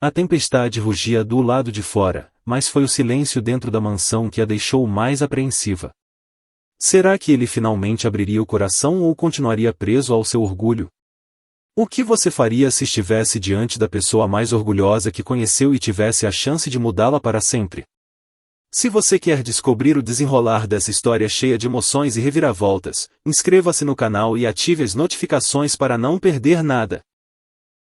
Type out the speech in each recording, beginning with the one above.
A tempestade rugia do lado de fora, mas foi o silêncio dentro da mansão que a deixou mais apreensiva. Será que ele finalmente abriria o coração ou continuaria preso ao seu orgulho? O que você faria se estivesse diante da pessoa mais orgulhosa que conheceu e tivesse a chance de mudá-la para sempre? Se você quer descobrir o desenrolar dessa história cheia de emoções e reviravoltas, inscreva-se no canal e ative as notificações para não perder nada.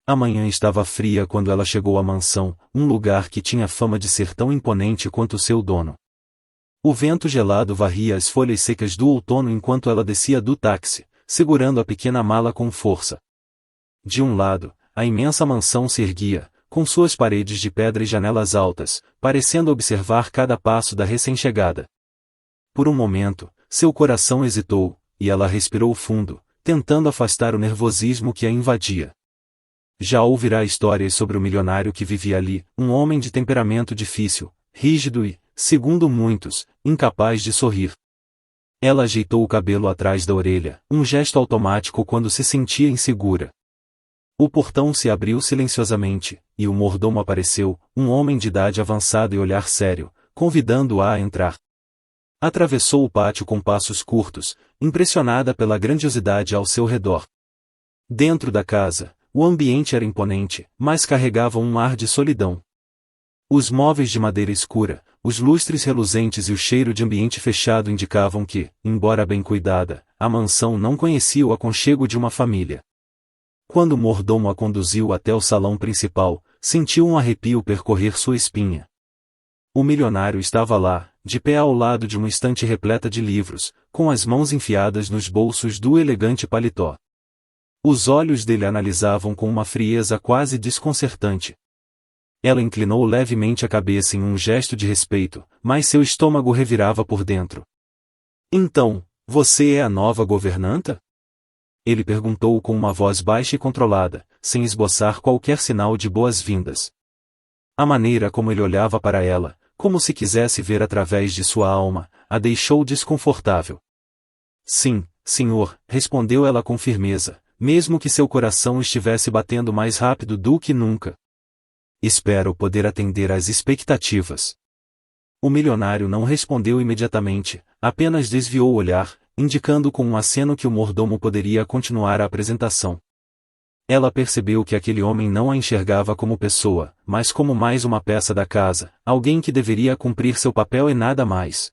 A manhã estava fria quando ela chegou à mansão, um lugar que tinha fama de ser tão imponente quanto seu dono. O vento gelado varria as folhas secas do outono enquanto ela descia do táxi, segurando a pequena mala com força. De um lado, a imensa mansão se erguia, com suas paredes de pedra e janelas altas, parecendo observar cada passo da recém-chegada. Por um momento, seu coração hesitou, e ela respirou fundo, tentando afastar o nervosismo que a invadia. Já ouvirá histórias sobre o milionário que vivia ali, um homem de temperamento difícil, rígido e, segundo muitos, incapaz de sorrir. Ela ajeitou o cabelo atrás da orelha, um gesto automático quando se sentia insegura. O portão se abriu silenciosamente, e o mordomo apareceu, um homem de idade avançada e olhar sério, convidando-a a entrar. Atravessou o pátio com passos curtos, impressionada pela grandiosidade ao seu redor. Dentro da casa, o ambiente era imponente, mas carregava um ar de solidão. Os móveis de madeira escura, os lustres reluzentes e o cheiro de ambiente fechado indicavam que, embora bem cuidada, a mansão não conhecia o aconchego de uma família. Quando o mordomo a conduziu até o salão principal, sentiu um arrepio percorrer sua espinha. O milionário estava lá, de pé ao lado de uma estante repleta de livros, com as mãos enfiadas nos bolsos do elegante paletó. Os olhos dele analisavam com uma frieza quase desconcertante. Ela inclinou levemente a cabeça em um gesto de respeito, mas seu estômago revirava por dentro. Então, você é a nova governanta? Ele perguntou com uma voz baixa e controlada, sem esboçar qualquer sinal de boas-vindas. A maneira como ele olhava para ela, como se quisesse ver através de sua alma, a deixou desconfortável. Sim, senhor, respondeu ela com firmeza, mesmo que seu coração estivesse batendo mais rápido do que nunca. Espero poder atender às expectativas. O milionário não respondeu imediatamente, apenas desviou o olhar, indicando com um aceno que o mordomo poderia continuar a apresentação. Ela percebeu que aquele homem não a enxergava como pessoa, mas como mais uma peça da casa, alguém que deveria cumprir seu papel e nada mais.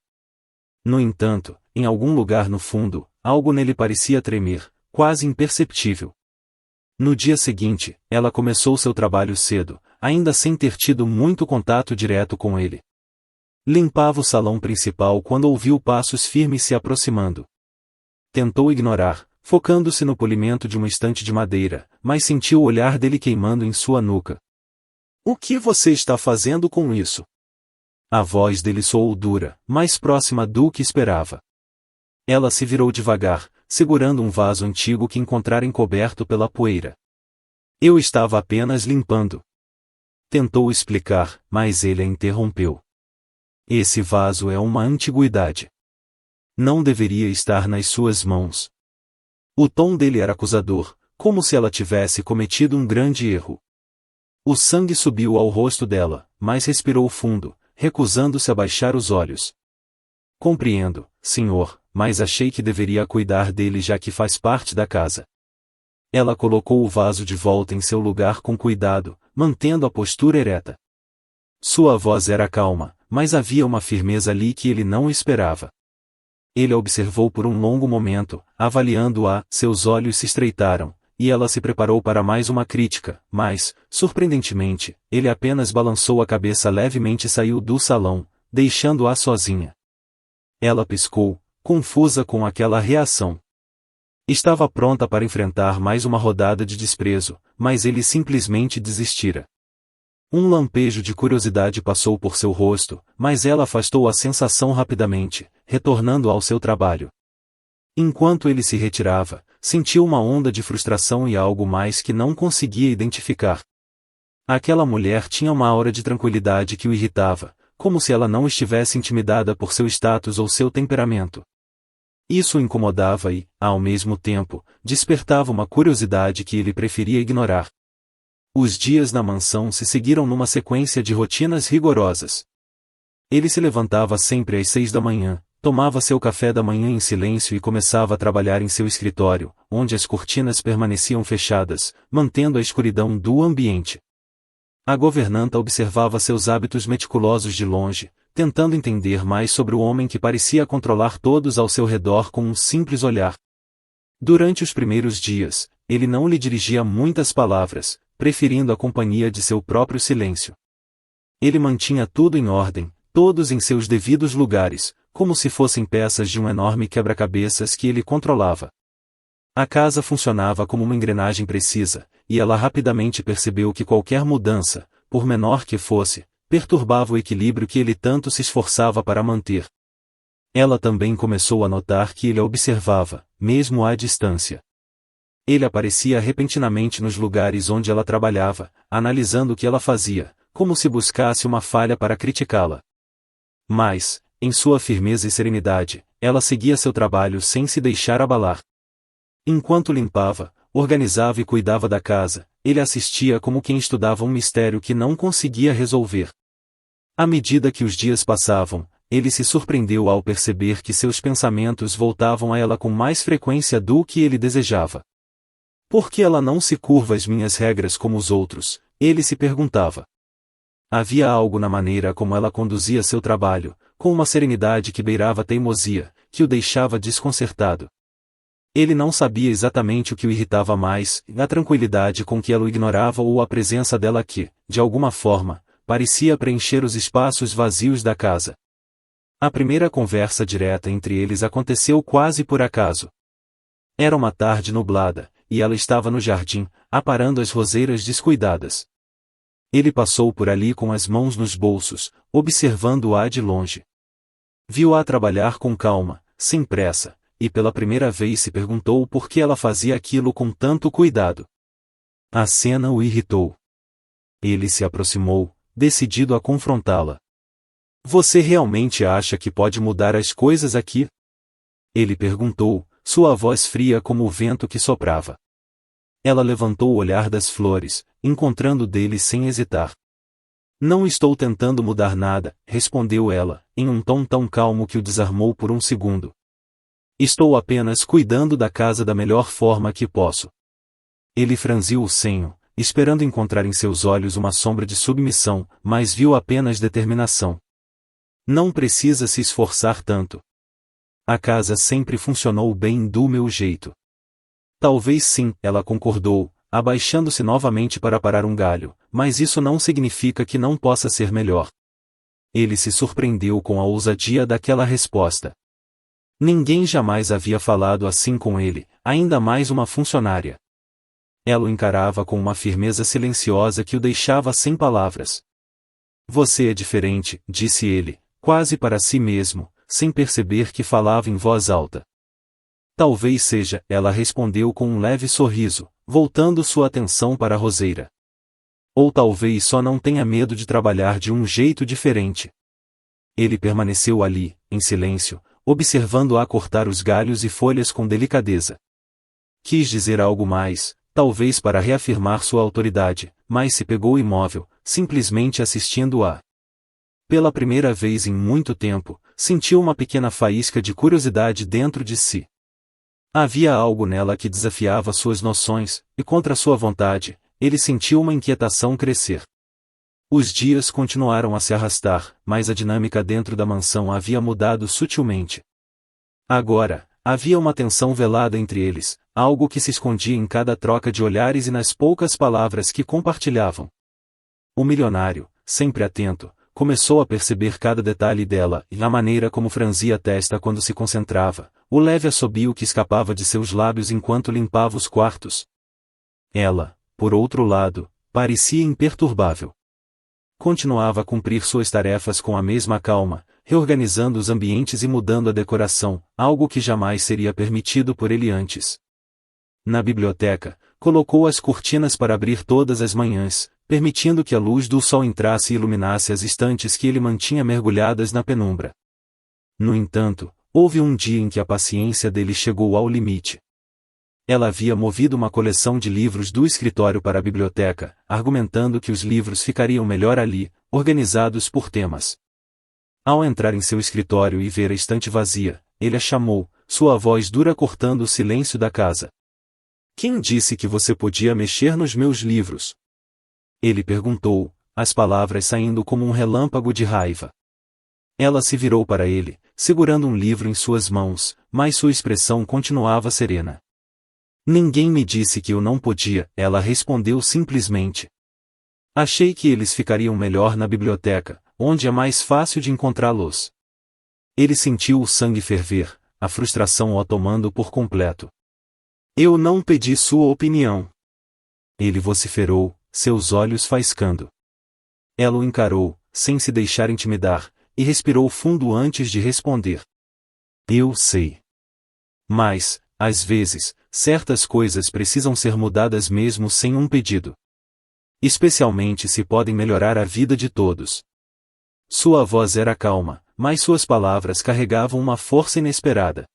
No entanto, em algum lugar no fundo, algo nele parecia tremer, quase imperceptível. No dia seguinte, ela começou seu trabalho cedo, ainda sem ter tido muito contato direto com ele. Limpava o salão principal quando ouviu passos firmes se aproximando. Tentou ignorar, focando-se no polimento de uma estante de madeira, mas sentiu o olhar dele queimando em sua nuca. O que você está fazendo com isso? A voz dele soou dura, mais próxima do que esperava. Ela se virou devagar, segurando um vaso antigo que encontrara encoberto pela poeira. Eu estava apenas limpando. Tentou explicar, mas ele a interrompeu. Esse vaso é uma antiguidade. Não deveria estar nas suas mãos. O tom dele era acusador, como se ela tivesse cometido um grande erro. O sangue subiu ao rosto dela, mas respirou fundo, recusando-se a baixar os olhos. Compreendo, senhor, mas achei que deveria cuidar dele já que faz parte da casa. Ela colocou o vaso de volta em seu lugar com cuidado, mantendo a postura ereta. Sua voz era calma, mas havia uma firmeza ali que ele não esperava. Ele a observou por um longo momento, avaliando-a, seus olhos se estreitaram, e ela se preparou para mais uma crítica, mas, surpreendentemente, ele apenas balançou a cabeça levemente e saiu do salão, deixando-a sozinha. Ela piscou, confusa com aquela reação. Estava pronta para enfrentar mais uma rodada de desprezo, mas ele simplesmente desistira. Um lampejo de curiosidade passou por seu rosto, mas ela afastou a sensação rapidamente, retornando ao seu trabalho. Enquanto ele se retirava, sentiu uma onda de frustração e algo mais que não conseguia identificar. Aquela mulher tinha uma aura de tranquilidade que o irritava, como se ela não estivesse intimidada por seu status ou seu temperamento. Isso o incomodava e, ao mesmo tempo, despertava uma curiosidade que ele preferia ignorar. Os dias na mansão se seguiram numa sequência de rotinas rigorosas. Ele se levantava sempre às 6 da manhã, tomava seu café da manhã em silêncio e começava a trabalhar em seu escritório, onde as cortinas permaneciam fechadas, mantendo a escuridão do ambiente. A governanta observava seus hábitos meticulosos de longe, tentando entender mais sobre o homem que parecia controlar todos ao seu redor com um simples olhar. Durante os primeiros dias, ele não lhe dirigia muitas palavras, preferindo a companhia de seu próprio silêncio. Ele mantinha tudo em ordem, todos em seus devidos lugares, como se fossem peças de um enorme quebra-cabeças que ele controlava. A casa funcionava como uma engrenagem precisa, e ela rapidamente percebeu que qualquer mudança, por menor que fosse, perturbava o equilíbrio que ele tanto se esforçava para manter. Ela também começou a notar que ele a observava, mesmo à distância. Ele aparecia repentinamente nos lugares onde ela trabalhava, analisando o que ela fazia, como se buscasse uma falha para criticá-la. Mas, em sua firmeza e serenidade, ela seguia seu trabalho sem se deixar abalar. Enquanto limpava, organizava e cuidava da casa, ele assistia como quem estudava um mistério que não conseguia resolver. À medida que os dias passavam, ele se surpreendeu ao perceber que seus pensamentos voltavam a ela com mais frequência do que ele desejava. Por que ela não se curva às minhas regras como os outros? Ele se perguntava. Havia algo na maneira como ela conduzia seu trabalho, com uma serenidade que beirava a teimosia, que o deixava desconcertado. Ele não sabia exatamente o que o irritava mais, a tranquilidade com que ela o ignorava ou a presença dela que, de alguma forma, parecia preencher os espaços vazios da casa. A primeira conversa direta entre eles aconteceu quase por acaso. Era uma tarde nublada, e ela estava no jardim, aparando as roseiras descuidadas. Ele passou por ali com as mãos nos bolsos, observando-a de longe. Viu-a trabalhar com calma, sem pressa, e pela primeira vez se perguntou por que ela fazia aquilo com tanto cuidado. A cena o irritou. Ele se aproximou, decidido a confrontá-la. Você realmente acha que pode mudar as coisas aqui? Ele perguntou, sua voz fria como o vento que soprava. Ela levantou o olhar das flores, encontrando dele sem hesitar. Não estou tentando mudar nada, respondeu ela, em um tom tão calmo que o desarmou por um segundo. Estou apenas cuidando da casa da melhor forma que posso. Ele franziu o senho, esperando encontrar em seus olhos uma sombra de submissão, mas viu apenas determinação. Não precisa se esforçar tanto. A casa sempre funcionou bem do meu jeito. Talvez sim, ela concordou, abaixando-se novamente para parar um galho, mas isso não significa que não possa ser melhor. Ele se surpreendeu com a ousadia daquela resposta. Ninguém jamais havia falado assim com ele, ainda mais uma funcionária. Ela o encarava com uma firmeza silenciosa que o deixava sem palavras. Você é diferente, disse ele, quase para si mesmo, sem perceber que falava em voz alta. Talvez seja, ela respondeu com um leve sorriso, voltando sua atenção para a roseira. Ou talvez só não tenha medo de trabalhar de um jeito diferente. Ele permaneceu ali, em silêncio, observando-a cortar os galhos e folhas com delicadeza. Quis dizer algo mais, talvez para reafirmar sua autoridade, mas se pegou imóvel, simplesmente assistindo-a. Pela primeira vez em muito tempo, sentiu uma pequena faísca de curiosidade dentro de si. Havia algo nela que desafiava suas noções, e contra sua vontade, ele sentiu uma inquietação crescer. Os dias continuaram a se arrastar, mas a dinâmica dentro da mansão havia mudado sutilmente. Agora, havia uma tensão velada entre eles, algo que se escondia em cada troca de olhares e nas poucas palavras que compartilhavam. O milionário, sempre atento, começou a perceber cada detalhe dela e a maneira como franzia a testa quando se concentrava, o leve assobio que escapava de seus lábios enquanto limpava os quartos. Ela, por outro lado, parecia imperturbável. Continuava a cumprir suas tarefas com a mesma calma, reorganizando os ambientes e mudando a decoração, algo que jamais seria permitido por ele antes. Na biblioteca, colocou as cortinas para abrir todas as manhãs, permitindo que a luz do sol entrasse e iluminasse as estantes que ele mantinha mergulhadas na penumbra. No entanto, houve um dia em que a paciência dele chegou ao limite. Ela havia movido uma coleção de livros do escritório para a biblioteca, argumentando que os livros ficariam melhor ali, organizados por temas. Ao entrar em seu escritório e ver a estante vazia, ele a chamou, sua voz dura cortando o silêncio da casa. Quem disse que você podia mexer nos meus livros? Ele perguntou, as palavras saindo como um relâmpago de raiva. Ela se virou para ele, segurando um livro em suas mãos, mas sua expressão continuava serena. Ninguém me disse que eu não podia, ela respondeu simplesmente. Achei que eles ficariam melhor na biblioteca, onde é mais fácil de encontrá-los. Ele sentiu o sangue ferver, a frustração o tomando por completo. Eu não pedi sua opinião. Ele vociferou, seus olhos faiscando. Ela o encarou, sem se deixar intimidar, e respirou fundo antes de responder. Eu sei. Mas, às vezes, certas coisas precisam ser mudadas mesmo sem um pedido. Especialmente se podem melhorar a vida de todos. Sua voz era calma, mas suas palavras carregavam uma força inesperada.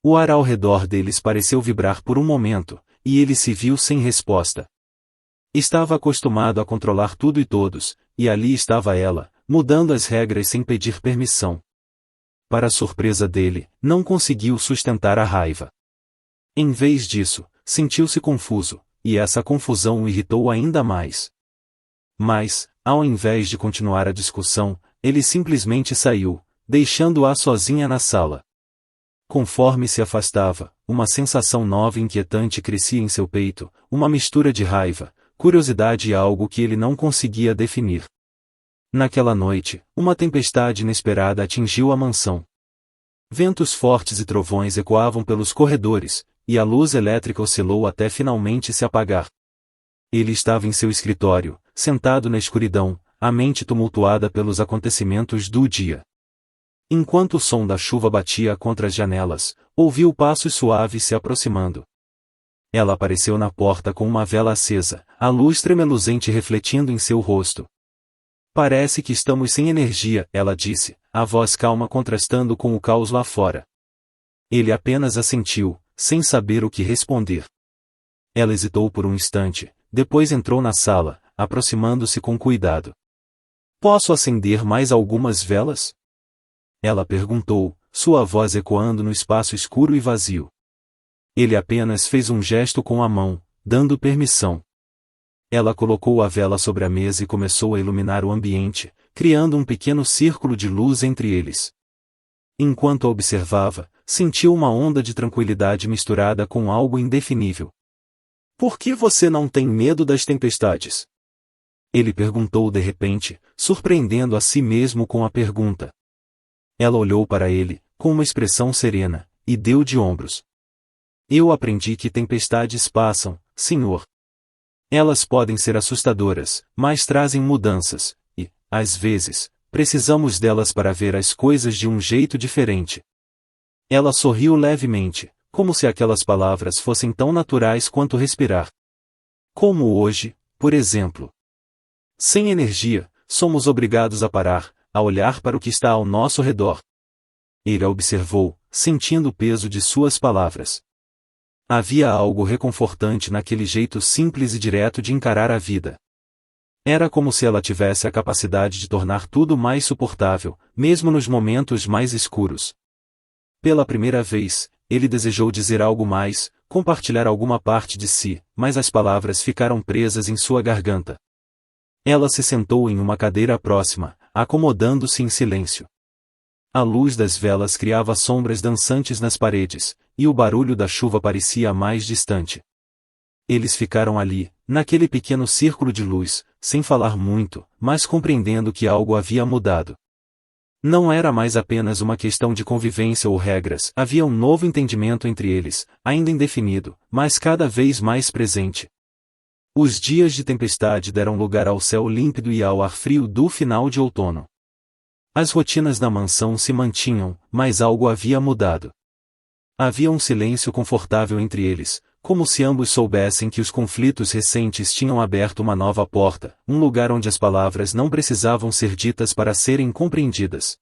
O ar ao redor deles pareceu vibrar por um momento, e ele se viu sem resposta. Estava acostumado a controlar tudo e todos, e ali estava ela, mudando as regras sem pedir permissão. Para a surpresa dele, não conseguiu sustentar a raiva. Em vez disso, sentiu-se confuso, e essa confusão o irritou ainda mais. Mas, ao invés de continuar a discussão, ele simplesmente saiu, deixando-a sozinha na sala. Conforme se afastava, uma sensação nova e inquietante crescia em seu peito, uma mistura de raiva, curiosidade e algo que ele não conseguia definir. Naquela noite, uma tempestade inesperada atingiu a mansão. Ventos fortes e trovões ecoavam pelos corredores, e a luz elétrica oscilou até finalmente se apagar. Ele estava em seu escritório, sentado na escuridão, a mente tumultuada pelos acontecimentos do dia. Enquanto o som da chuva batia contra as janelas, ouviu passos suaves se aproximando. Ela apareceu na porta com uma vela acesa, a luz tremeluzente refletindo em seu rosto. Parece que estamos sem energia, ela disse, a voz calma contrastando com o caos lá fora. Ele apenas assentiu, sem saber o que responder. Ela hesitou por um instante, depois entrou na sala, aproximando-se com cuidado. Posso acender mais algumas velas? Ela perguntou, sua voz ecoando no espaço escuro e vazio. Ele apenas fez um gesto com a mão, dando permissão. Ela colocou a vela sobre a mesa e começou a iluminar o ambiente, criando um pequeno círculo de luz entre eles. Enquanto a observava, sentiu uma onda de tranquilidade misturada com algo indefinível. Por que você não tem medo das tempestades? Ele perguntou de repente, surpreendendo a si mesmo com a pergunta. Ela olhou para ele, com uma expressão serena, e deu de ombros. Eu aprendi que tempestades passam, senhor. Elas podem ser assustadoras, mas trazem mudanças, e, às vezes, precisamos delas para ver as coisas de um jeito diferente. Ela sorriu levemente, como se aquelas palavras fossem tão naturais quanto respirar. Como hoje, por exemplo. Sem energia, somos obrigados a parar, a olhar para o que está ao nosso redor. Ele a observou, sentindo o peso de suas palavras. Havia algo reconfortante naquele jeito simples e direto de encarar a vida. Era como se ela tivesse a capacidade de tornar tudo mais suportável, mesmo nos momentos mais escuros. Pela primeira vez, ele desejou dizer algo mais, compartilhar alguma parte de si, mas as palavras ficaram presas em sua garganta. Ela se sentou em uma cadeira próxima, acomodando-se em silêncio. A luz das velas criava sombras dançantes nas paredes, e o barulho da chuva parecia mais distante. Eles ficaram ali, naquele pequeno círculo de luz, sem falar muito, mas compreendendo que algo havia mudado. Não era mais apenas uma questão de convivência ou regras, havia um novo entendimento entre eles, ainda indefinido, mas cada vez mais presente. Os dias de tempestade deram lugar ao céu límpido e ao ar frio do final de outono. As rotinas da mansão se mantinham, mas algo havia mudado. Havia um silêncio confortável entre eles, como se ambos soubessem que os conflitos recentes tinham aberto uma nova porta, um lugar onde as palavras não precisavam ser ditas para serem compreendidas.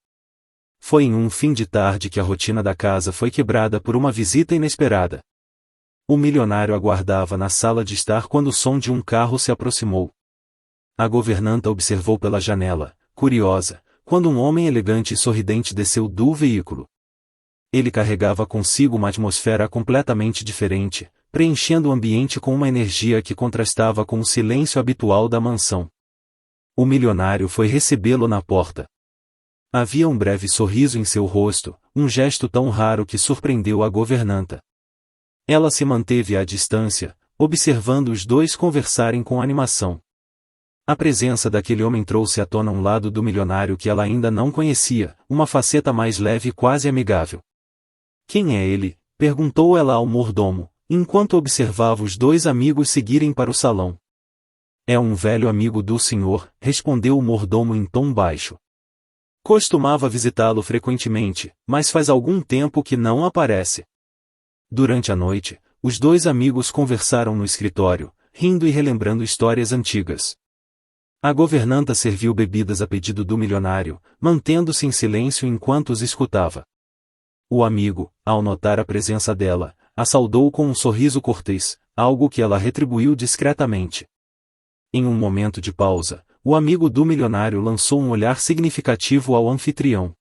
Foi em um fim de tarde que a rotina da casa foi quebrada por uma visita inesperada. O milionário aguardava na sala de estar quando o som de um carro se aproximou. A governanta observou pela janela, curiosa, quando um homem elegante e sorridente desceu do veículo. Ele carregava consigo uma atmosfera completamente diferente, preenchendo o ambiente com uma energia que contrastava com o silêncio habitual da mansão. O milionário foi recebê-lo na porta. Havia um breve sorriso em seu rosto, um gesto tão raro que surpreendeu a governanta. Ela se manteve à distância, observando os dois conversarem com animação. A presença daquele homem trouxe à tona um lado do milionário que ela ainda não conhecia, uma faceta mais leve e quase amigável. Quem é ele? Perguntou ela ao mordomo, enquanto observava os dois amigos seguirem para o salão. É um velho amigo do senhor, respondeu o mordomo em tom baixo. Costumava visitá-lo frequentemente, mas faz algum tempo que não aparece. Durante a noite, os dois amigos conversaram no escritório, rindo e relembrando histórias antigas. A governanta serviu bebidas a pedido do milionário, mantendo-se em silêncio enquanto os escutava. O amigo, ao notar a presença dela, a saudou com um sorriso cortês, algo que ela retribuiu discretamente. Em um momento de pausa, o amigo do milionário lançou um olhar significativo ao anfitrião.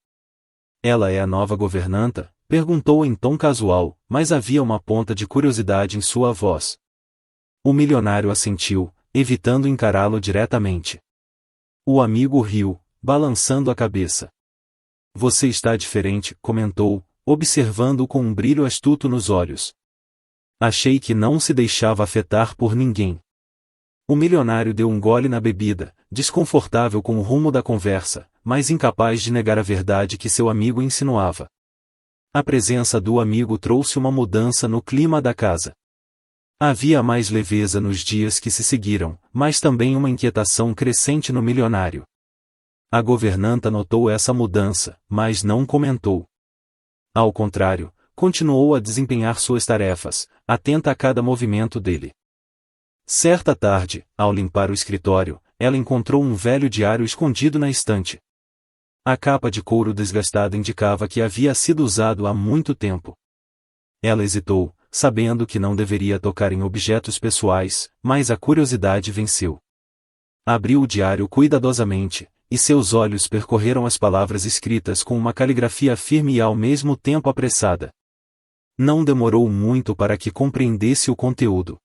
Ela é a nova governanta? Perguntou em tom casual, mas havia uma ponta de curiosidade em sua voz. O milionário assentiu, evitando encará-lo diretamente. O amigo riu, balançando a cabeça. Você está diferente, comentou, observando-o com um brilho astuto nos olhos. Achei que não se deixava afetar por ninguém. O milionário deu um gole na bebida, desconfortável com o rumo da conversa, mas incapaz de negar a verdade que seu amigo insinuava. A presença do amigo trouxe uma mudança no clima da casa. Havia mais leveza nos dias que se seguiram, mas também uma inquietação crescente no milionário. A governanta notou essa mudança, mas não comentou. Ao contrário, continuou a desempenhar suas tarefas, atenta a cada movimento dele. Certa tarde, ao limpar o escritório, ela encontrou um velho diário escondido na estante. A capa de couro desgastada indicava que havia sido usado há muito tempo. Ela hesitou, sabendo que não deveria tocar em objetos pessoais, mas a curiosidade venceu. Abriu o diário cuidadosamente, e seus olhos percorreram as palavras escritas com uma caligrafia firme e ao mesmo tempo apressada. Não demorou muito para que compreendesse o conteúdo.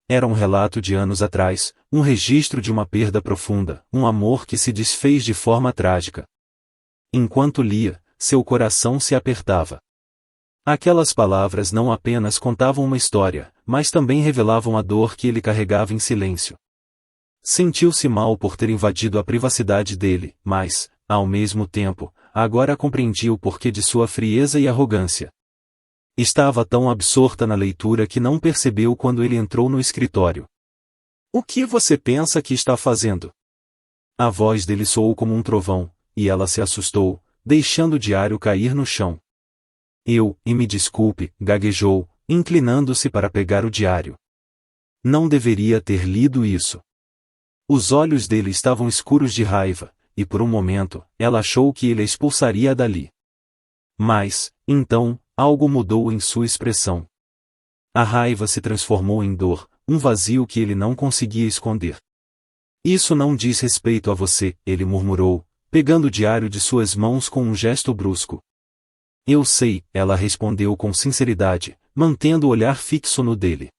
Era um relato de anos atrás, um registro de uma perda profunda, um amor que se desfez de forma trágica. Enquanto lia, seu coração se apertava. Aquelas palavras não apenas contavam uma história, mas também revelavam a dor que ele carregava em silêncio. Sentiu-se mal por ter invadido a privacidade dele, mas, ao mesmo tempo, agora compreendia o porquê de sua frieza e arrogância. Estava tão absorta na leitura que não percebeu quando ele entrou no escritório. O que você pensa que está fazendo? A voz dele soou como um trovão, e ela se assustou, deixando o diário cair no chão. Me desculpe, gaguejou, inclinando-se para pegar o diário. Não deveria ter lido isso. Os olhos dele estavam escuros de raiva, e por um momento, ela achou que ele a expulsaria dali. Mas, então, algo mudou em sua expressão. A raiva se transformou em dor, um vazio que ele não conseguia esconder. Isso não diz respeito a você, ele murmurou, pegando o diário de suas mãos com um gesto brusco. Eu sei, ela respondeu com sinceridade, mantendo o olhar fixo no dele.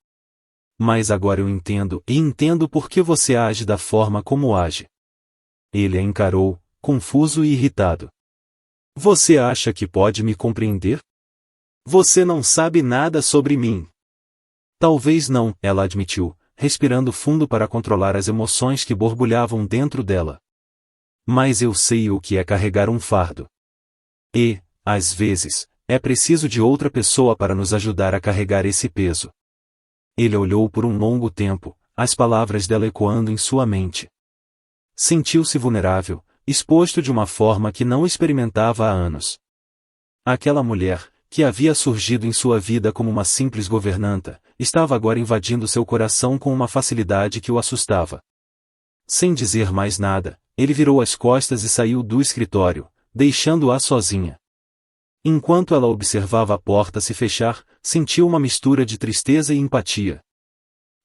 Mas agora eu entendo, e entendo por que você age da forma como age. Ele a encarou, confuso e irritado. Você acha que pode me compreender? Você não sabe nada sobre mim. Talvez não, ela admitiu, respirando fundo para controlar as emoções que borbulhavam dentro dela. Mas eu sei o que é carregar um fardo. E, às vezes, é preciso de outra pessoa para nos ajudar a carregar esse peso. Ele olhou por um longo tempo, as palavras dela ecoando em sua mente. Sentiu-se vulnerável, exposto de uma forma que não experimentava há anos. Aquela mulher, que havia surgido em sua vida como uma simples governanta, estava agora invadindo seu coração com uma facilidade que o assustava. Sem dizer mais nada, ele virou as costas e saiu do escritório, deixando-a sozinha. Enquanto ela observava a porta se fechar, sentiu uma mistura de tristeza e empatia.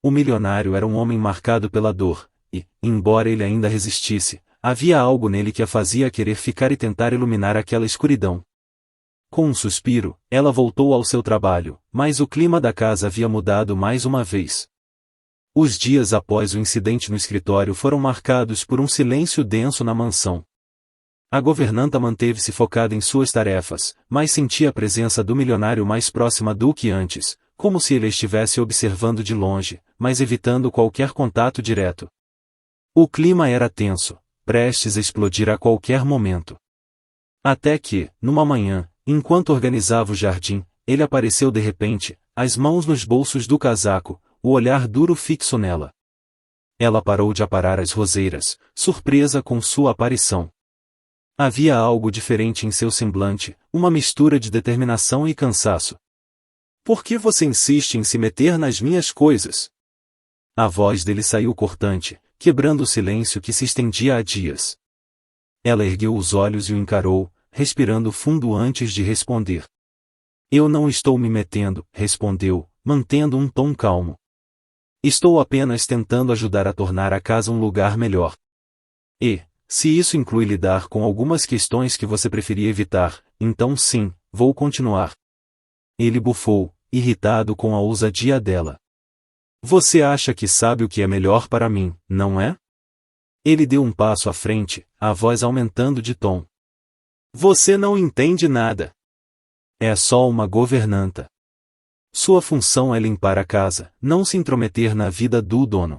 O milionário era um homem marcado pela dor, e, embora ele ainda resistisse, havia algo nele que a fazia querer ficar e tentar iluminar aquela escuridão. Com um suspiro, ela voltou ao seu trabalho, mas o clima da casa havia mudado mais uma vez. Os dias após o incidente no escritório foram marcados por um silêncio denso na mansão. A governanta manteve-se focada em suas tarefas, mas sentia a presença do milionário mais próxima do que antes, como se ele estivesse observando de longe, mas evitando qualquer contato direto. O clima era tenso, prestes a explodir a qualquer momento. Até que, numa manhã, enquanto organizava o jardim, ele apareceu de repente, as mãos nos bolsos do casaco, o olhar duro fixo nela. Ela parou de aparar as roseiras, surpresa com sua aparição. Havia algo diferente em seu semblante, uma mistura de determinação e cansaço. Por que você insiste em se meter nas minhas coisas? A voz dele saiu cortante, quebrando o silêncio que se estendia há dias. Ela ergueu os olhos e o encarou, respirando fundo antes de responder. Eu não estou me metendo, respondeu, mantendo um tom calmo. Estou apenas tentando ajudar a tornar a casa um lugar melhor. E, se isso inclui lidar com algumas questões que você preferia evitar, então sim, vou continuar. Ele bufou, irritado com a ousadia dela. Você acha que sabe o que é melhor para mim, não é? Ele deu um passo à frente, a voz aumentando de tom. Você não entende nada. É só uma governanta. Sua função é limpar a casa, não se intrometer na vida do dono.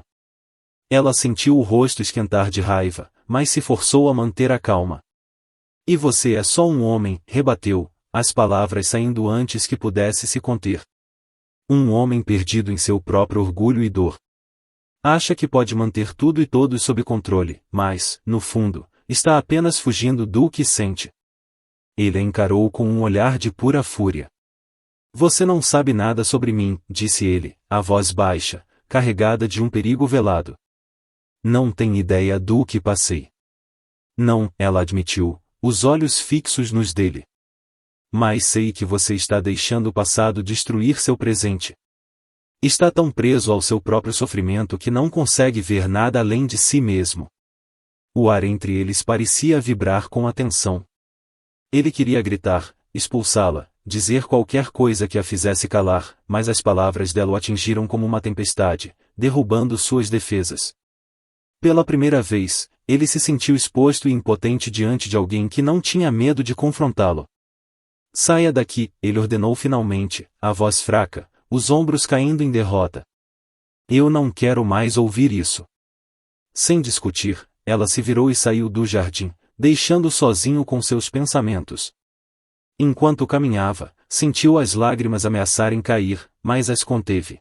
Ela sentiu o rosto esquentar de raiva, mas se forçou a manter a calma. E você é só um homem, rebateu, as palavras saindo antes que pudesse se conter. Um homem perdido em seu próprio orgulho e dor. Acha que pode manter tudo e todos sob controle, mas, no fundo, está apenas fugindo do que sente. Ele a encarou com um olhar de pura fúria. Você não sabe nada sobre mim, disse ele, a voz baixa, carregada de um perigo velado. Não tem ideia do que passei. Não, ela admitiu, os olhos fixos nos dele. Mas sei que você está deixando o passado destruir seu presente. Está tão preso ao seu próprio sofrimento que não consegue ver nada além de si mesmo. O ar entre eles parecia vibrar com a tensão. Ele queria gritar, expulsá-la, dizer qualquer coisa que a fizesse calar, mas as palavras dela o atingiram como uma tempestade, derrubando suas defesas. Pela primeira vez, ele se sentiu exposto e impotente diante de alguém que não tinha medo de confrontá-lo. Saia daqui, ele ordenou finalmente, a voz fraca, os ombros caindo em derrota. Eu não quero mais ouvir isso. Sem discutir, ela se virou e saiu do jardim, deixando-o sozinho com seus pensamentos. Enquanto caminhava, sentiu as lágrimas ameaçarem cair, mas as conteve.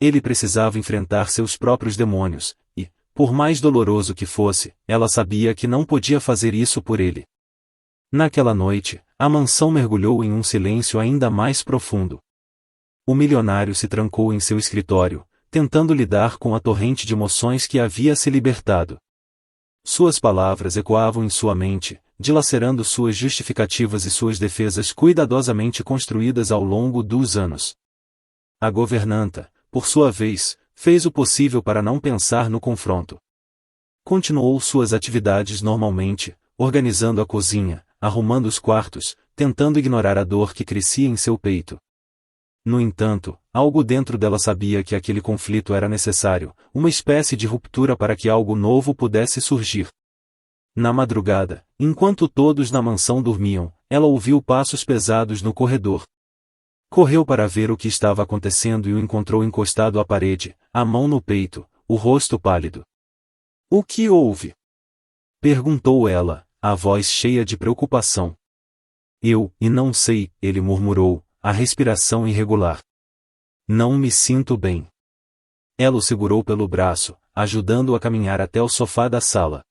Ele precisava enfrentar seus próprios demônios, e, por mais doloroso que fosse, ela sabia que não podia fazer isso por ele. Naquela noite, a mansão mergulhou em um silêncio ainda mais profundo. O milionário se trancou em seu escritório, tentando lidar com a torrente de emoções que havia se libertado. Suas palavras ecoavam em sua mente, dilacerando suas justificativas e suas defesas cuidadosamente construídas ao longo dos anos. A governanta, por sua vez, fez o possível para não pensar no confronto. Continuou suas atividades normalmente, organizando a cozinha, arrumando os quartos, tentando ignorar a dor que crescia em seu peito. No entanto, algo dentro dela sabia que aquele conflito era necessário, uma espécie de ruptura para que algo novo pudesse surgir. Na madrugada, enquanto todos na mansão dormiam, ela ouviu passos pesados no corredor. Correu para ver o que estava acontecendo e o encontrou encostado à parede, a mão no peito, o rosto pálido. O que houve? Perguntou ela, a voz cheia de preocupação. E não sei, ele murmurou, a respiração irregular. Não me sinto bem. Ela o segurou pelo braço, ajudando-o a caminhar até o sofá da sala.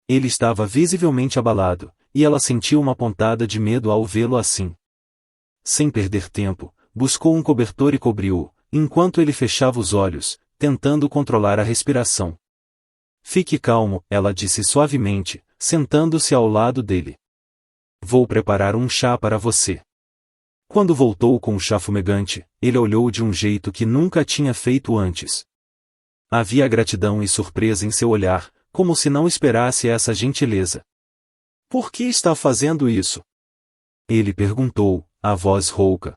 Ele estava visivelmente abalado, e ela sentiu uma pontada de medo ao vê-lo assim. Sem perder tempo, buscou um cobertor e cobriu-o, enquanto ele fechava os olhos, tentando controlar a respiração. Fique calmo, ela disse suavemente, sentando-se ao lado dele. Vou preparar um chá para você. Quando voltou com o chá fumegante, ele olhou de um jeito que nunca tinha feito antes. Havia gratidão e surpresa em seu olhar, como se não esperasse essa gentileza. Por que está fazendo isso? Ele perguntou, a voz rouca.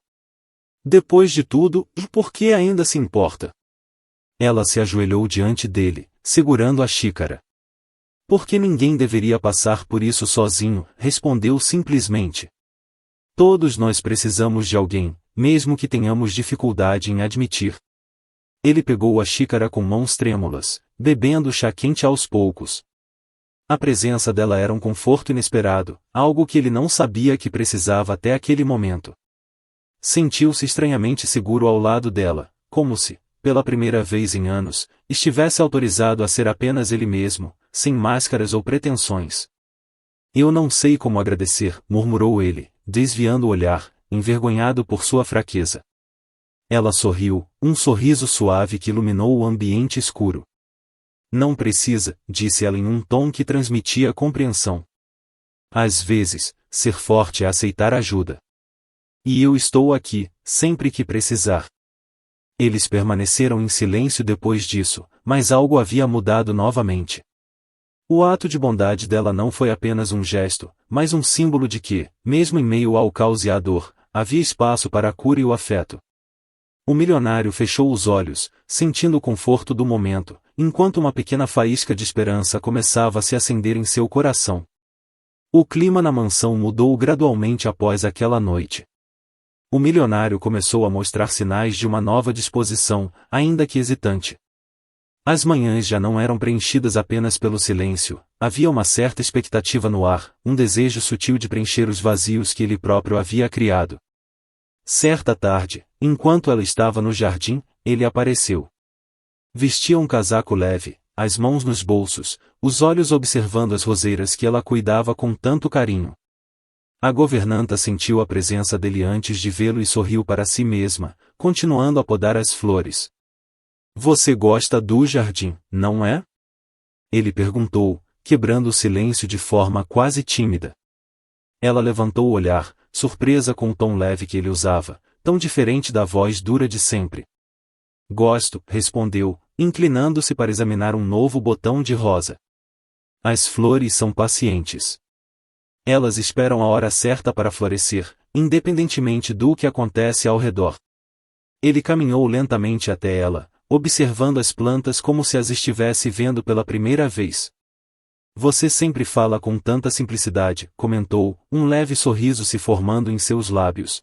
Depois de tudo, e por que ainda se importa? Ela se ajoelhou diante dele, segurando a xícara. Porque ninguém deveria passar por isso sozinho, respondeu simplesmente. Todos nós precisamos de alguém, mesmo que tenhamos dificuldade em admitir. Ele pegou a xícara com mãos trêmulas, bebendo chá quente aos poucos. A presença dela era um conforto inesperado, algo que ele não sabia que precisava até aquele momento. Sentiu-se estranhamente seguro ao lado dela, como se, pela primeira vez em anos, estivesse autorizado a ser apenas ele mesmo, sem máscaras ou pretensões. Eu não sei como agradecer, murmurou ele, desviando o olhar, envergonhado por sua fraqueza. Ela sorriu, um sorriso suave que iluminou o ambiente escuro. Não precisa, disse ela em um tom que transmitia compreensão. Às vezes, ser forte é aceitar ajuda. E eu estou aqui, sempre que precisar. Eles permaneceram em silêncio depois disso, mas algo havia mudado novamente. O ato de bondade dela não foi apenas um gesto, mas um símbolo de que, mesmo em meio ao caos e à dor, havia espaço para a cura e o afeto. O milionário fechou os olhos, sentindo o conforto do momento, enquanto uma pequena faísca de esperança começava a se acender em seu coração. O clima na mansão mudou gradualmente após aquela noite. O milionário começou a mostrar sinais de uma nova disposição, ainda que hesitante. As manhãs já não eram preenchidas apenas pelo silêncio, havia uma certa expectativa no ar, um desejo sutil de preencher os vazios que ele próprio havia criado. Certa tarde, enquanto ela estava no jardim, ele apareceu. Vestia um casaco leve, as mãos nos bolsos, os olhos observando as roseiras que ela cuidava com tanto carinho. A governanta sentiu a presença dele antes de vê-lo e sorriu para si mesma, continuando a podar as flores. Você gosta do jardim, não é? Ele perguntou, quebrando o silêncio de forma quase tímida. Ela levantou o olhar, surpresa com o tom leve que ele usava, tão diferente da voz dura de sempre. Gosto, respondeu, inclinando-se para examinar um novo botão de rosa. As flores são pacientes. Elas esperam a hora certa para florescer, independentemente do que acontece ao redor. Ele caminhou lentamente até ela, observando as plantas como se as estivesse vendo pela primeira vez. Você sempre fala com tanta simplicidade, comentou, um leve sorriso se formando em seus lábios.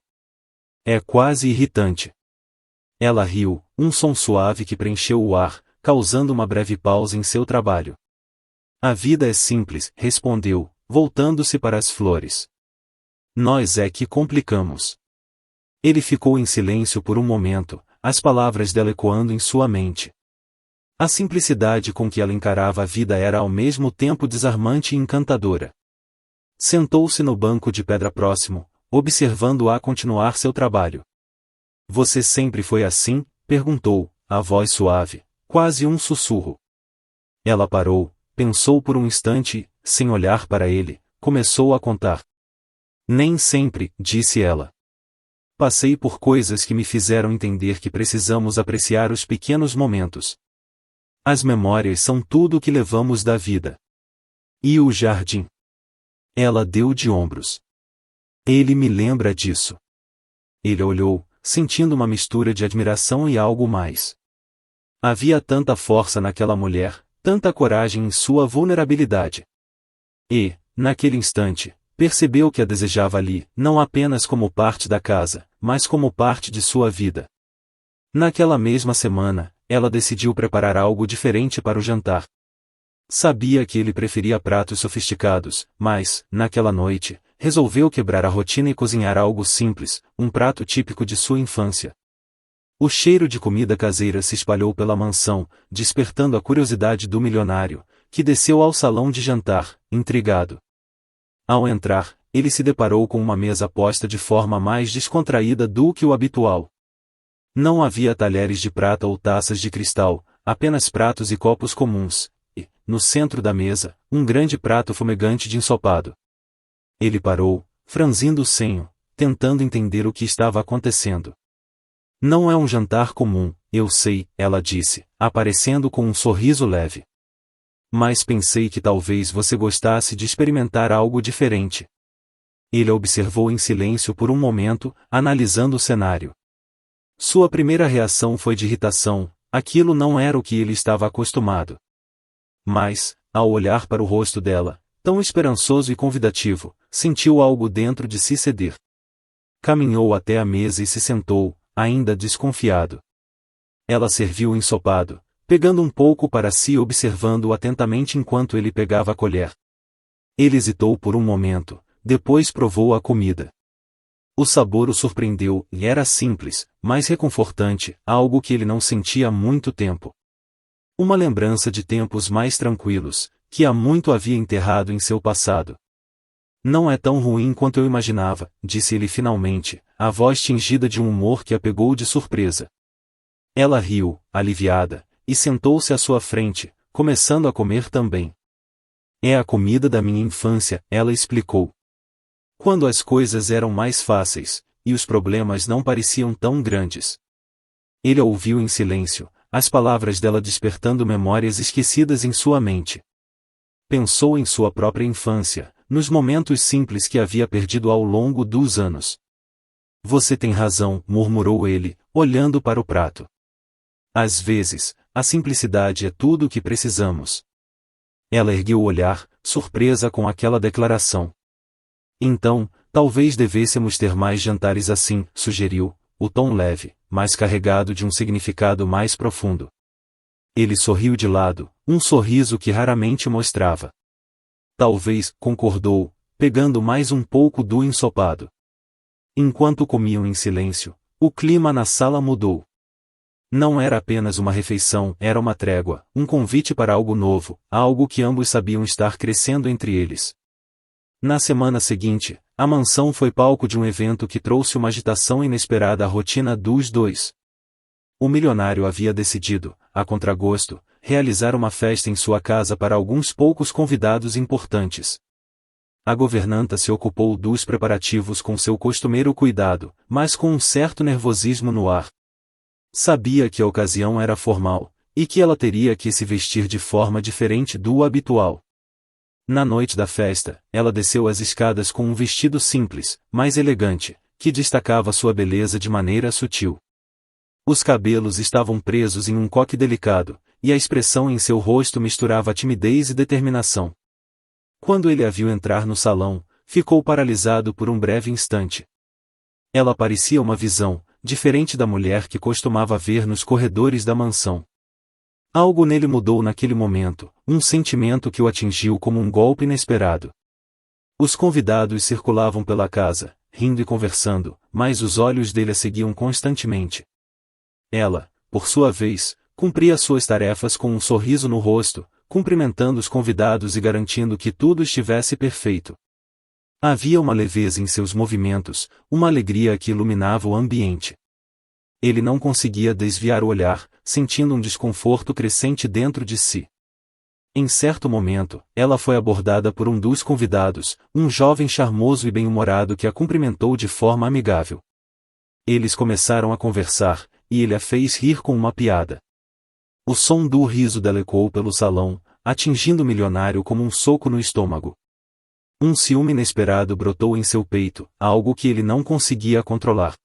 É quase irritante. Ela riu, um som suave que preencheu o ar, causando uma breve pausa em seu trabalho. A vida é simples, respondeu, voltando-se para as flores. Nós é que complicamos. Ele ficou em silêncio por um momento, as palavras dela ecoando em sua mente. A simplicidade com que ela encarava a vida era ao mesmo tempo desarmante e encantadora. Sentou-se no banco de pedra próximo, observando-a continuar seu trabalho. Você sempre foi assim? Perguntou, a voz suave, quase um sussurro. Ela parou, pensou por um instante e, sem olhar para ele, começou a contar. Nem sempre, disse ela. Passei por coisas que me fizeram entender que precisamos apreciar os pequenos momentos. As memórias são tudo o que levamos da vida. E o jardim? Ela deu de ombros. Ele me lembra disso. Ele olhou, sentindo uma mistura de admiração e algo mais. Havia tanta força naquela mulher, tanta coragem em sua vulnerabilidade. E, naquele instante, percebeu que a desejava ali, não apenas como parte da casa, mas como parte de sua vida. Naquela mesma semana, ela decidiu preparar algo diferente para o jantar. Sabia que ele preferia pratos sofisticados, mas, naquela noite, resolveu quebrar a rotina e cozinhar algo simples, um prato típico de sua infância. O cheiro de comida caseira se espalhou pela mansão, despertando a curiosidade do milionário, que desceu ao salão de jantar, intrigado. Ao entrar, ele se deparou com uma mesa posta de forma mais descontraída do que o habitual. Não havia talheres de prata ou taças de cristal, apenas pratos e copos comuns, e, no centro da mesa, um grande prato fumegante de ensopado. Ele parou, franzindo o senho, tentando entender o que estava acontecendo. Não é um jantar comum, eu sei, ela disse, aparecendo com um sorriso leve. Mas pensei que talvez você gostasse de experimentar algo diferente. Ele a observou em silêncio por um momento, analisando o cenário. Sua primeira reação foi de irritação, aquilo não era o que ele estava acostumado. Mas, ao olhar para o rosto dela, tão esperançoso e convidativo, sentiu algo dentro de si ceder. Caminhou até a mesa e se sentou, ainda desconfiado. Ela serviu o ensopado, pegando um pouco para si e observando-o atentamente enquanto ele pegava a colher. Ele hesitou por um momento, depois provou a comida. O sabor o surpreendeu e era simples, mas reconfortante, algo que ele não sentia há muito tempo. Uma lembrança de tempos mais tranquilos, que há muito havia enterrado em seu passado. Não é tão ruim quanto eu imaginava, disse ele finalmente, a voz tingida de um humor que a pegou de surpresa. Ela riu, aliviada, e sentou-se à sua frente, começando a comer também. É a comida da minha infância, ela explicou. Quando as coisas eram mais fáceis, e os problemas não pareciam tão grandes. Ele a ouviu em silêncio, as palavras dela despertando memórias esquecidas em sua mente. Pensou em sua própria infância, nos momentos simples que havia perdido ao longo dos anos. Você tem razão, murmurou ele, olhando para o prato. Às vezes, a simplicidade é tudo o que precisamos. Ela ergueu o olhar, surpresa com aquela declaração. Então, talvez devêssemos ter mais jantares assim, sugeriu, o tom leve, mas carregado de um significado mais profundo. Ele sorriu de lado, um sorriso que raramente mostrava. Talvez, concordou, pegando mais um pouco do ensopado. Enquanto comiam em silêncio, o clima na sala mudou. Não era apenas uma refeição, era uma trégua, um convite para algo novo, algo que ambos sabiam estar crescendo entre eles. Na semana seguinte, a mansão foi palco de um evento que trouxe uma agitação inesperada à rotina dos dois. O milionário havia decidido, a contragosto, realizar uma festa em sua casa para alguns poucos convidados importantes. A governanta se ocupou dos preparativos com seu costumeiro cuidado, mas com um certo nervosismo no ar. Sabia que a ocasião era formal, e que ela teria que se vestir de forma diferente do habitual. Na noite da festa, ela desceu as escadas com um vestido simples, mas elegante, que destacava sua beleza de maneira sutil. Os cabelos estavam presos em um coque delicado, e a expressão em seu rosto misturava timidez e determinação. Quando ele a viu entrar no salão, ficou paralisado por um breve instante. Ela parecia uma visão, diferente da mulher que costumava ver nos corredores da mansão. Algo nele mudou naquele momento, um sentimento que o atingiu como um golpe inesperado. Os convidados circulavam pela casa, rindo e conversando, mas os olhos dele a seguiam constantemente. Ela, por sua vez, cumpria suas tarefas com um sorriso no rosto, cumprimentando os convidados e garantindo que tudo estivesse perfeito. Havia uma leveza em seus movimentos, uma alegria que iluminava o ambiente. Ele não conseguia desviar o olhar, sentindo um desconforto crescente dentro de si. Em certo momento, ela foi abordada por um dos convidados, um jovem charmoso e bem-humorado que a cumprimentou de forma amigável. Eles começaram a conversar, e ele a fez rir com uma piada. O som do riso dela ecoou pelo salão, atingindo o milionário como um soco no estômago. Um ciúme inesperado brotou em seu peito, algo que ele não conseguia controlar.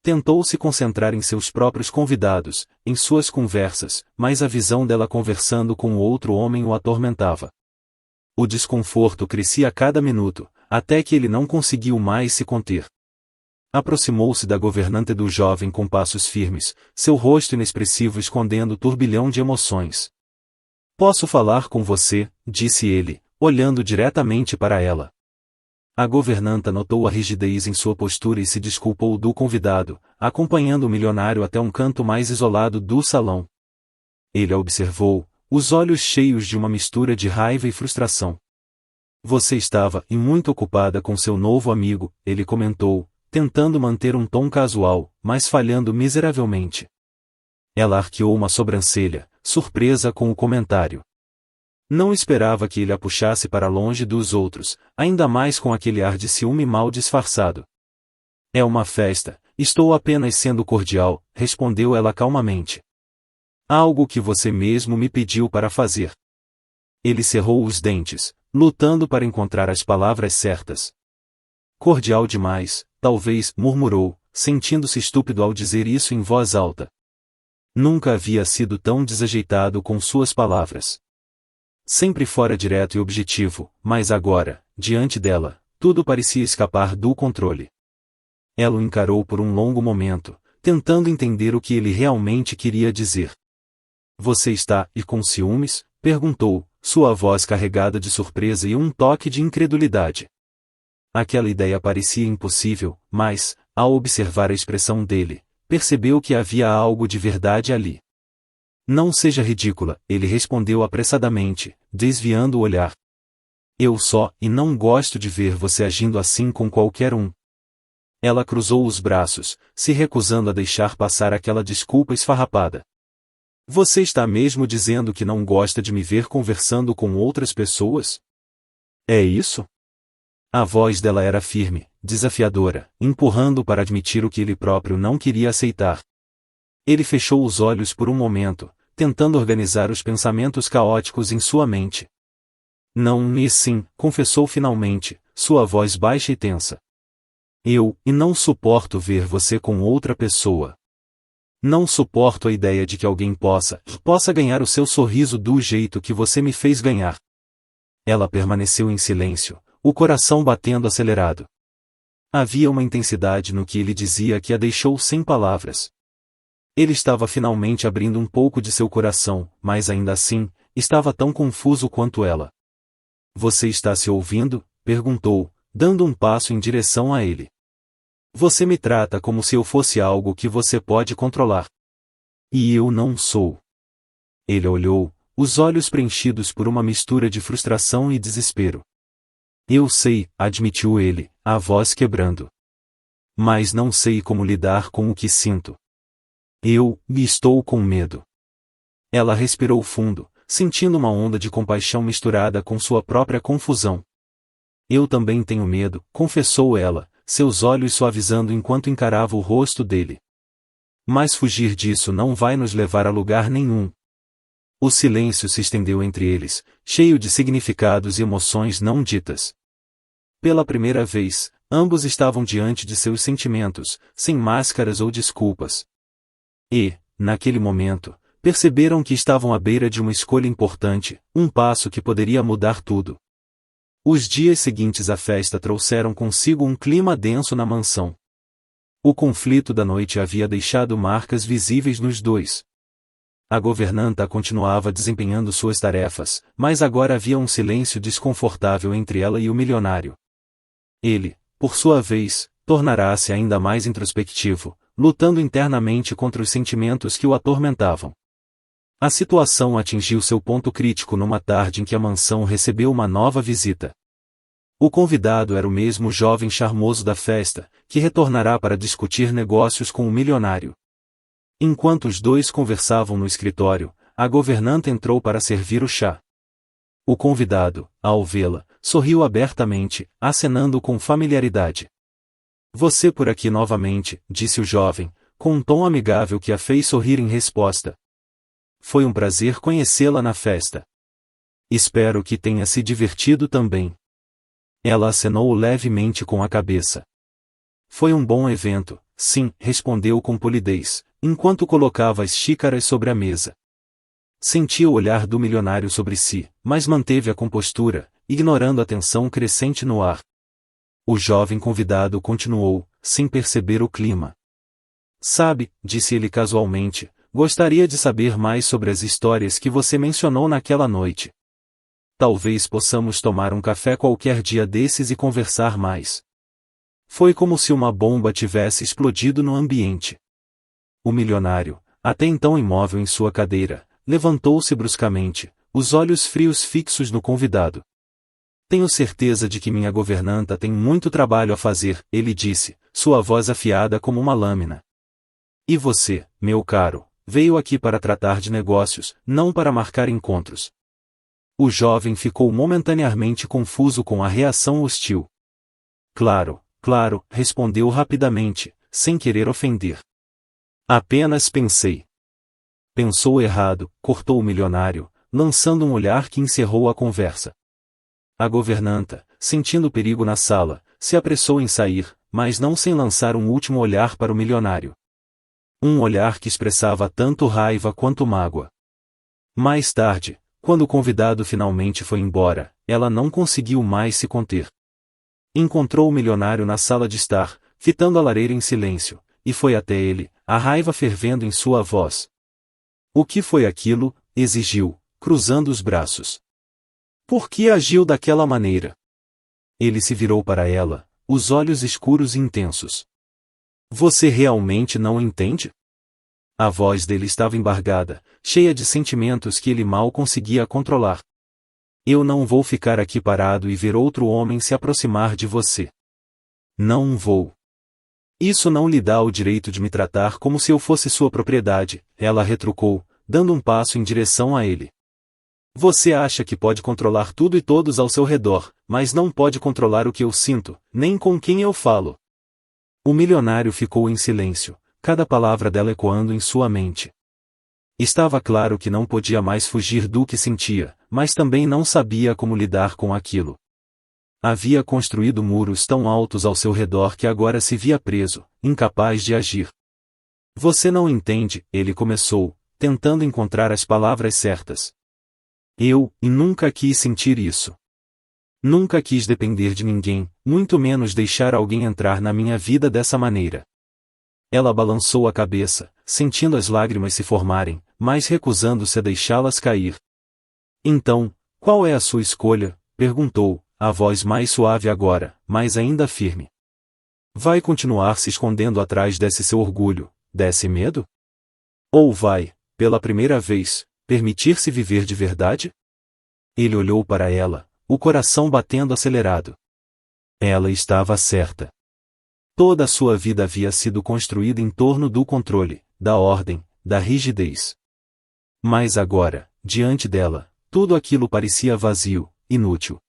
Tentou se concentrar em seus próprios convidados, em suas conversas, mas a visão dela conversando com outro homem o atormentava. O desconforto crescia a cada minuto, até que ele não conseguiu mais se conter. Aproximou-se da governante do jovem com passos firmes, seu rosto inexpressivo escondendo o turbilhão de emoções. "Posso falar com você?", disse ele, olhando diretamente para ela. A governanta notou a rigidez em sua postura e se desculpou do convidado, acompanhando o milionário até um canto mais isolado do salão. Ele a observou, os olhos cheios de uma mistura de raiva e frustração. "Você estava muito ocupada com seu novo amigo", ele comentou, tentando manter um tom casual, mas falhando miseravelmente. Ela arqueou uma sobrancelha, surpresa com o comentário. Não esperava que ele a puxasse para longe dos outros, ainda mais com aquele ar de ciúme mal disfarçado. É uma festa, estou apenas sendo cordial, respondeu ela calmamente. Algo que você mesmo me pediu para fazer. Ele cerrou os dentes, lutando para encontrar as palavras certas. Cordial demais, talvez, murmurou, sentindo-se estúpido ao dizer isso em voz alta. Nunca havia sido tão desajeitado com suas palavras. Sempre fora direto e objetivo, mas agora, diante dela, tudo parecia escapar do controle. Ela o encarou por um longo momento, tentando entender o que ele realmente queria dizer. Você está, e com ciúmes? Perguntou, sua voz carregada de surpresa e um toque de incredulidade. Aquela ideia parecia impossível, mas, ao observar a expressão dele, percebeu que havia algo de verdade ali. Não seja ridícula, ele respondeu apressadamente, desviando o olhar. Eu só, e não gosto de ver você agindo assim com qualquer um. Ela cruzou os braços, se recusando a deixar passar aquela desculpa esfarrapada. Você está mesmo dizendo que não gosta de me ver conversando com outras pessoas? É isso? A voz dela era firme, desafiadora, empurrando-o para admitir o que ele próprio não queria aceitar. Ele fechou os olhos por um momento, tentando organizar os pensamentos caóticos em sua mente. Não, e sim, confessou finalmente, sua voz baixa e tensa. E não suporto ver você com outra pessoa. Não suporto a ideia de que alguém possa ganhar o seu sorriso do jeito que você me fez ganhar. Ela permaneceu em silêncio, o coração batendo acelerado. Havia uma intensidade no que ele dizia que a deixou sem palavras. Ele estava finalmente abrindo um pouco de seu coração, mas ainda assim, estava tão confuso quanto ela. Você está se ouvindo? Perguntou, dando um passo em direção a ele. Você me trata como se eu fosse algo que você pode controlar. E eu não sou. Ele olhou, os olhos preenchidos por uma mistura de frustração e desespero. Eu sei, admitiu ele, a voz quebrando. Mas não sei como lidar com o que sinto. Estou com medo. Ela respirou fundo, sentindo uma onda de compaixão misturada com sua própria confusão. Eu também tenho medo, confessou ela, seus olhos suavizando enquanto encarava o rosto dele. Mas fugir disso não vai nos levar a lugar nenhum. O silêncio se estendeu entre eles, cheio de significados e emoções não ditas. Pela primeira vez, ambos estavam diante de seus sentimentos, sem máscaras ou desculpas. E, naquele momento, perceberam que estavam à beira de uma escolha importante, um passo que poderia mudar tudo. Os dias seguintes à festa trouxeram consigo um clima denso na mansão. O conflito da noite havia deixado marcas visíveis nos dois. A governanta continuava desempenhando suas tarefas, mas agora havia um silêncio desconfortável entre ela e o milionário. Ele, por sua vez, tornará-se ainda mais introspectivo, lutando internamente contra os sentimentos que o atormentavam. A situação atingiu seu ponto crítico numa tarde em que a mansão recebeu uma nova visita. O convidado era o mesmo jovem charmoso da festa, que retornará para discutir negócios com o milionário. Enquanto os dois conversavam no escritório, a governanta entrou para servir o chá. O convidado, ao vê-la, sorriu abertamente, acenando com familiaridade. Você por aqui novamente, disse o jovem, com um tom amigável que a fez sorrir em resposta. Foi um prazer conhecê-la na festa. Espero que tenha se divertido também. Ela acenou levemente com a cabeça. Foi um bom evento, sim, respondeu com polidez, enquanto colocava as xícaras sobre a mesa. Sentia o olhar do milionário sobre si, mas manteve a compostura, ignorando a tensão crescente no ar. O jovem convidado continuou, sem perceber o clima. Sabe, disse ele casualmente, gostaria de saber mais sobre as histórias que você mencionou naquela noite. Talvez possamos tomar um café qualquer dia desses e conversar mais. Foi como se uma bomba tivesse explodido no ambiente. O milionário, até então imóvel em sua cadeira, levantou-se bruscamente, os olhos frios fixos no convidado. Tenho certeza de que minha governanta tem muito trabalho a fazer, ele disse, sua voz afiada como uma lâmina. E você, meu caro, veio aqui para tratar de negócios, não para marcar encontros. O jovem ficou momentaneamente confuso com a reação hostil. Claro, claro, respondeu rapidamente, sem querer ofender. Apenas pensei. Pensou errado, cortou o milionário, lançando um olhar que encerrou a conversa. A governanta, sentindo perigo na sala, se apressou em sair, mas não sem lançar um último olhar para o milionário. Um olhar que expressava tanto raiva quanto mágoa. Mais tarde, quando o convidado finalmente foi embora, ela não conseguiu mais se conter. Encontrou o milionário na sala de estar, fitando a lareira em silêncio, e foi até ele, a raiva fervendo em sua voz. O que foi aquilo? Exigiu, cruzando os braços. Por que agiu daquela maneira? Ele se virou para ela, os olhos escuros e intensos. Você realmente não entende? A voz dele estava embargada, cheia de sentimentos que ele mal conseguia controlar. Eu não vou ficar aqui parado e ver outro homem se aproximar de você. Não vou. Isso não lhe dá o direito de me tratar como se eu fosse sua propriedade, ela retrucou, dando um passo em direção a ele. Você acha que pode controlar tudo e todos ao seu redor, mas não pode controlar o que eu sinto, nem com quem eu falo. O milionário ficou em silêncio, cada palavra dela ecoando em sua mente. Estava claro que não podia mais fugir do que sentia, mas também não sabia como lidar com aquilo. Havia construído muros tão altos ao seu redor que agora se via preso, incapaz de agir. Você não entende, ele começou, tentando encontrar as palavras certas. Eu nunca quis sentir isso. Nunca quis depender de ninguém, muito menos deixar alguém entrar na minha vida dessa maneira. Ela balançou a cabeça, sentindo as lágrimas se formarem, mas recusando-se a deixá-las cair. Então, qual é a sua escolha? Perguntou, a voz mais suave agora, mas ainda firme. Vai continuar se escondendo atrás desse seu orgulho, desse medo? Ou vai, pela primeira vez, permitir-se viver de verdade? Ele olhou para ela, o coração batendo acelerado. Ela estava certa. Toda a sua vida havia sido construída em torno do controle, da ordem, da rigidez. Mas agora, diante dela, tudo aquilo parecia vazio, inútil.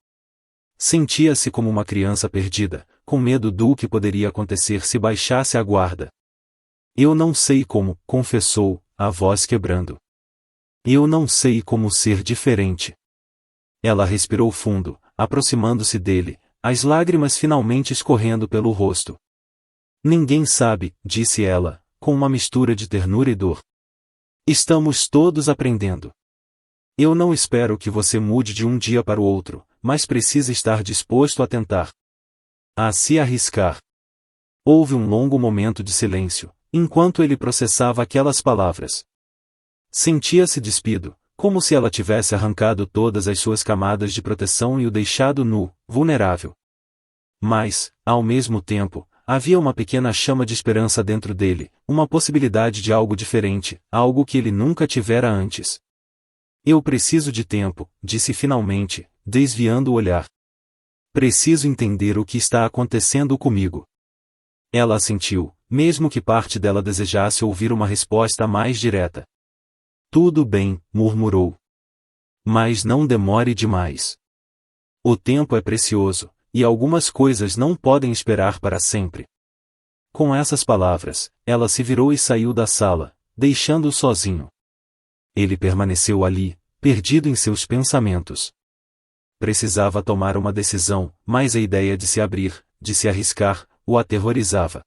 Sentia-se como uma criança perdida, com medo do que poderia acontecer se baixasse a guarda. Eu não sei como, confessou, a voz quebrando. Eu não sei como ser diferente. Ela respirou fundo, aproximando-se dele, as lágrimas finalmente escorrendo pelo rosto. Ninguém sabe, disse ela, com uma mistura de ternura e dor. Estamos todos aprendendo. Eu não espero que você mude de um dia para o outro, mas precisa estar disposto a tentar. A se arriscar. Houve um longo momento de silêncio, enquanto ele processava aquelas palavras. Sentia-se despido, como se ela tivesse arrancado todas as suas camadas de proteção e o deixado nu, vulnerável. Mas, ao mesmo tempo, havia uma pequena chama de esperança dentro dele, uma possibilidade de algo diferente, algo que ele nunca tivera antes. Eu preciso de tempo, disse finalmente, desviando o olhar. Preciso entender o que está acontecendo comigo. Ela assentiu, mesmo que parte dela desejasse ouvir uma resposta mais direta. Tudo bem, murmurou. Mas não demore demais. O tempo é precioso, e algumas coisas não podem esperar para sempre. Com essas palavras, ela se virou e saiu da sala, deixando-o sozinho. Ele permaneceu ali, perdido em seus pensamentos. Precisava tomar uma decisão, mas a ideia de se abrir, de se arriscar, o aterrorizava.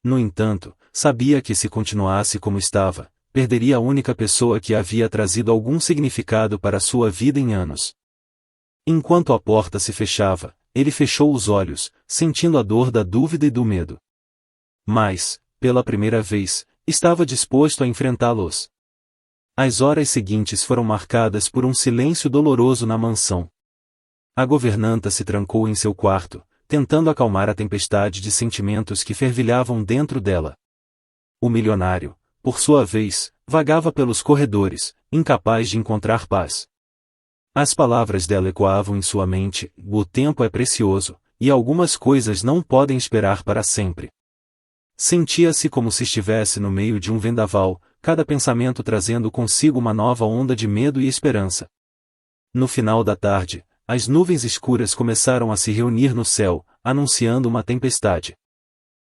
No entanto, sabia que se continuasse como estava, perderia a única pessoa que havia trazido algum significado para sua vida em anos. Enquanto a porta se fechava, ele fechou os olhos, sentindo a dor da dúvida e do medo. Mas, pela primeira vez, estava disposto a enfrentá-los. As horas seguintes foram marcadas por um silêncio doloroso na mansão. A governanta se trancou em seu quarto, tentando acalmar a tempestade de sentimentos que fervilhavam dentro dela. O milionário, por sua vez, vagava pelos corredores, incapaz de encontrar paz. As palavras dela ecoavam em sua mente: o tempo é precioso, e algumas coisas não podem esperar para sempre. Sentia-se como se estivesse no meio de um vendaval, cada pensamento trazendo consigo uma nova onda de medo e esperança. No final da tarde, as nuvens escuras começaram a se reunir no céu, anunciando uma tempestade.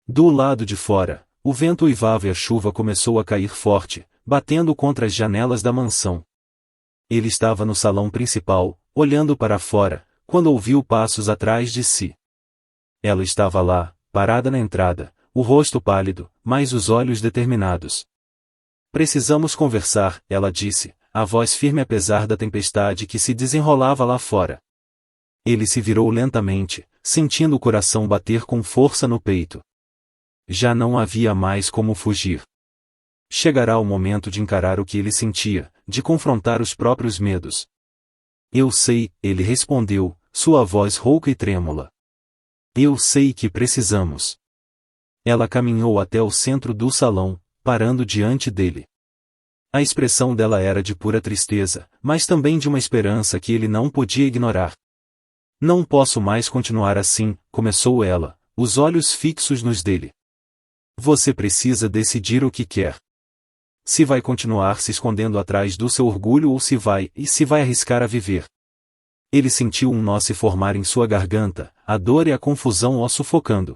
Do lado de fora, o vento uivava e a chuva começou a cair forte, batendo contra as janelas da mansão. Ele estava no salão principal, olhando para fora, quando ouviu passos atrás de si. Ela estava lá, parada na entrada, o rosto pálido, mas os olhos determinados. Precisamos conversar, ela disse, a voz firme apesar da tempestade que se desenrolava lá fora. Ele se virou lentamente, sentindo o coração bater com força no peito. Já não havia mais como fugir. Chegará o momento de encarar o que ele sentia, de confrontar os próprios medos. Eu sei, ele respondeu, sua voz rouca e trêmula. Eu sei que precisamos. Ela caminhou até o centro do salão, parando diante dele. A expressão dela era de pura tristeza, mas também de uma esperança que ele não podia ignorar. Não posso mais continuar assim, começou ela, os olhos fixos nos dele. Você precisa decidir o que quer. Se vai continuar se escondendo atrás do seu orgulho ou se vai arriscar a viver. Ele sentiu um nó se formar em sua garganta, a dor e a confusão o sufocando.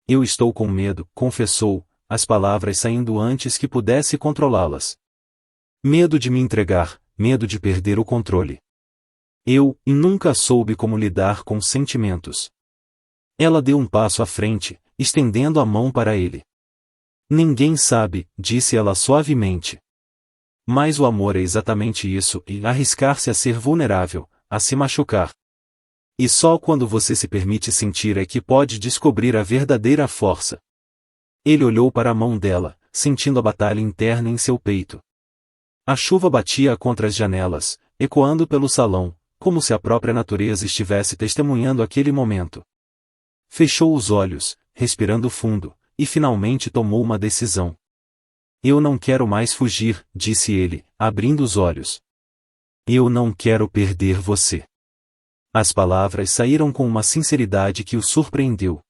Eu estou com medo, confessou, as palavras saindo antes que pudesse controlá-las. Medo de me entregar, medo de perder o controle. Eu nunca soube como lidar com sentimentos. Ela deu um passo à frente, estendendo a mão para ele. Ninguém sabe, disse ela suavemente. Mas o amor é exatamente isso, e arriscar-se a ser vulnerável, a se machucar. E só quando você se permite sentir é que pode descobrir a verdadeira força. Ele olhou para a mão dela, sentindo a batalha interna em seu peito. A chuva batia contra as janelas, ecoando pelo salão, como se a própria natureza estivesse testemunhando aquele momento. Fechou os olhos, respirando fundo, e finalmente tomou uma decisão. Eu não quero mais fugir, disse ele, abrindo os olhos. Eu não quero perder você. As palavras saíram com uma sinceridade que o surpreendeu.